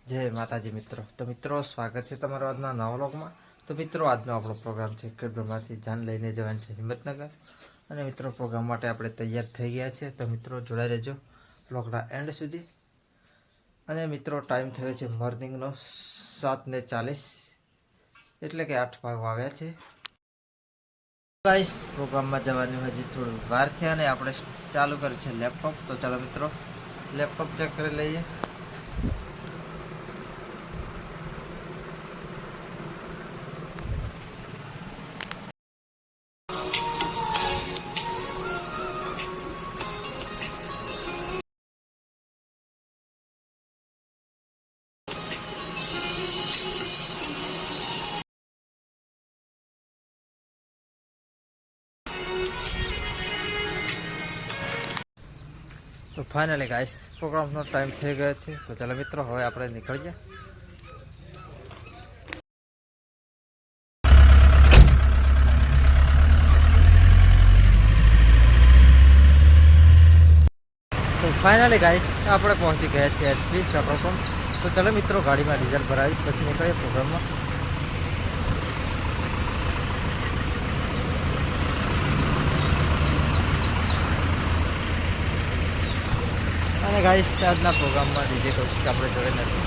જય માતાજી મિત્રો. તો મિત્રો સ્વાગત છે તમારો આજના નવા વ્લોગમાં. તો મિત્રો આજનો આપણો પ્રોગ્રામ છે ખેડબ્રહ્માથી જાન લઈને જવાનું છે હિંમતનગર. અને મિત્રો પ્રોગ્રામ માટે આપણે તૈયાર થઈ ગયા છે. તો મિત્રો જોડાઈ રહેજો વ્લોગના એન્ડ સુધી. અને મિત્રો ટાઈમ થયો છે મોર્નિંગનો 7:40, એટલે કે 8 વાગવા આવ્યા છે. ગાઈસ પ્રોગ્રામમાં જવાનું હજી થોડું વાર છે અને આપણે ચાલુ કર્યું છે લેપટોપ. તો ચાલો મિત્રો લેપટોપ ચેક કરી લઈએ. તો ફાઇનલી ગાઈસ પ્રોગ્રામનો ટાઈમ થઈ ગયો છે. તો ચાલો મિત્રો હવે આપણે નીકળીએ. તો ફાઇનલી ગાઈસ આપણે પહોંચી ગયા છીએ એચપી પેટ્રોલ પંપ. તો ચાલો મિત્રો ગાડીમાં ડીઝલ ભરાવી પછી નીકળીએ પ્રોગ્રામમાં. અને ગાઈસ આજના પ્રોગ્રામમાં ડીજે કૌશિક આપણે જોડે નથી.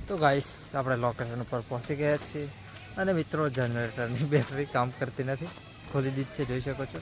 તો ગાઈસ આપણે લોકેશન ઉપર પહોંચી ગયા છીએ. અને મિત્રો જનરેટરની બેટરી કામ કરતી નથી, ખોલી દીધી છે, જોઈ શકો છો.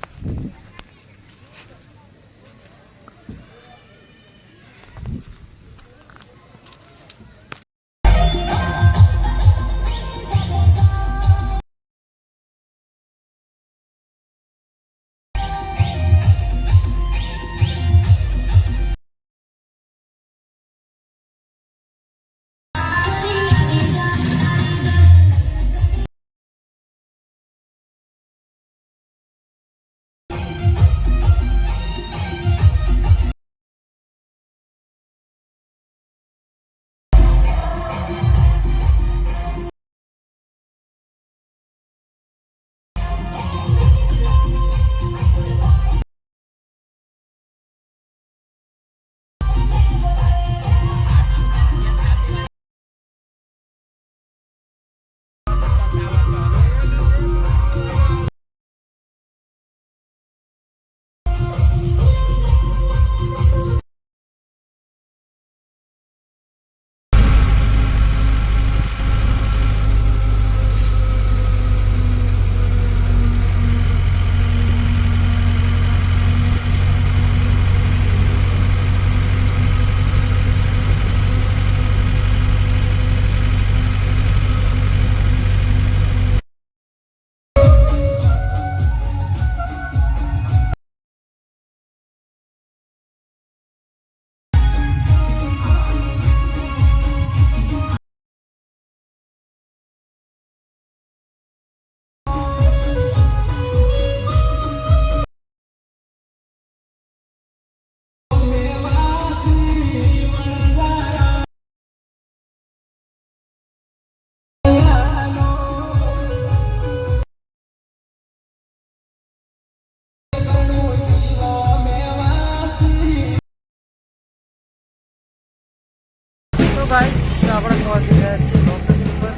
તો ગાઈસ આપણે પહોંચી ગયા છીએ લોકેશન ઉપર.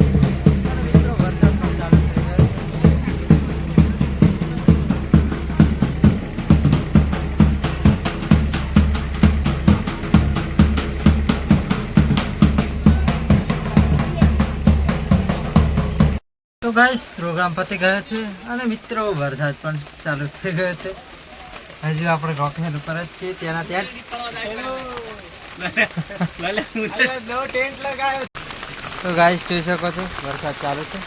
અને મિત્રો વરસાદ પણ ચાલુ થઈ ગયો છે. તો ગાઈસ પ્રોગ્રામ પતી ગયો છે અને મિત્રો વરસાદ પણ ચાલુ થઈ ગયો છે. હજી આપણે લોકેશન ઉપર જ છીએ, ત્યાં તો ગાઈસ જોઈ શકો છો વરસાદ ચાલુ છે.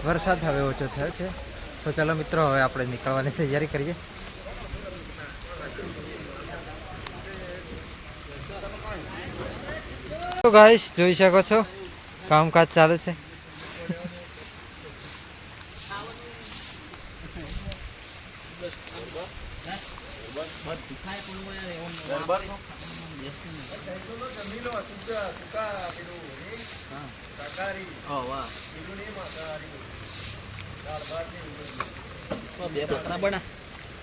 વરસાદ હવે ઓછો થયો છે, તો ચલો મિત્રો હવે આપણે નીકળવાની તૈયારી કરીએ. તો ગાઈસ જોઈ શકો છો કામકાજ ચાલુ છે.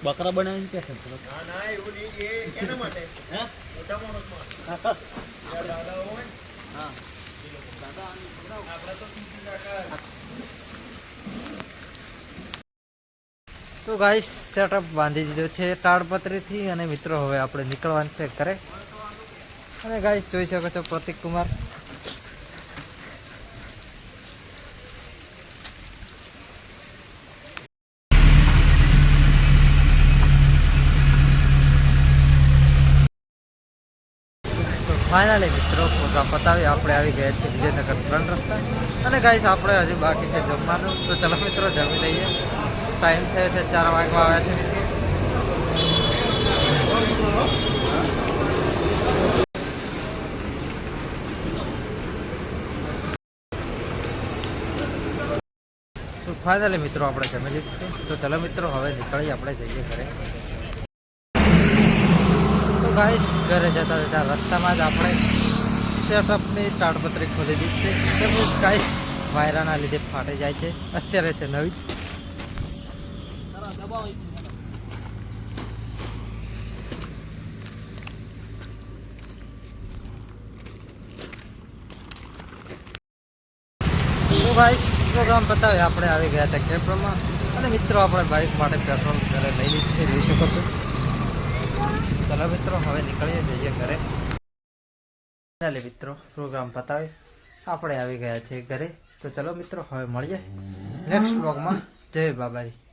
બકરા બનાવીને કે છે તો ગાઈસ સેટઅપ બાંધી દીધો છે તાડપત્રીથી, અને મિત્રો હવે આપણે નીકળવાનું છે ઘરે. અને ગાઈસ જોઈ શકો છો પ્રતિક કુમાર. ફાઇનલી મિત્રો પ્રોગ્રામ પતાવી આપણે આવી ગયા છીએ વિજયનગર 3 રસ્તા. અને ગાઈસ આપણે હજી બાકી છે જમવાનું, તો ચલો મિત્રો જમી લઈએ. ટાઈમ થયો છે 4 વાગવા આવ્યા છે મિત્રો. તો ફાઇનલી મિત્રો આપણે જમી લીધું છે, તો ચલો મિત્રો હવે નીકળીએ, આપણે જઈએ ઘરે. તો ગાઈસ ઘરે જતા જતા રસ્તામાં જ આપણે સેટઅપની તાડપત્રી ખોલી દીધી છે, કેમ કે ગાઈસ વાયરાના લીધે ફાટી જાય છે. અત્યારે છે નવી. તો ગાઈસ પ્રોગ્રામ પતાવી આપણે આવી ગયા હતા ખેડબ્રહ્મા. અને મિત્રો આપણે બાઇક માટે પેટ્રોલ ઘરે લઈ લીધું છે, જોઈ શકો છો. ચલો મિત્રો હવે નીકળીએ, જઈએ ઘરે. ચાલે મિત્રો પ્રોગ્રામ પતાવી આપણે આવી ગયા છીએ ઘરે. તો ચલો મિત્રો હવે મળીએ નેક્સ્ટ બ્લોગમાં. જય બાબાજી.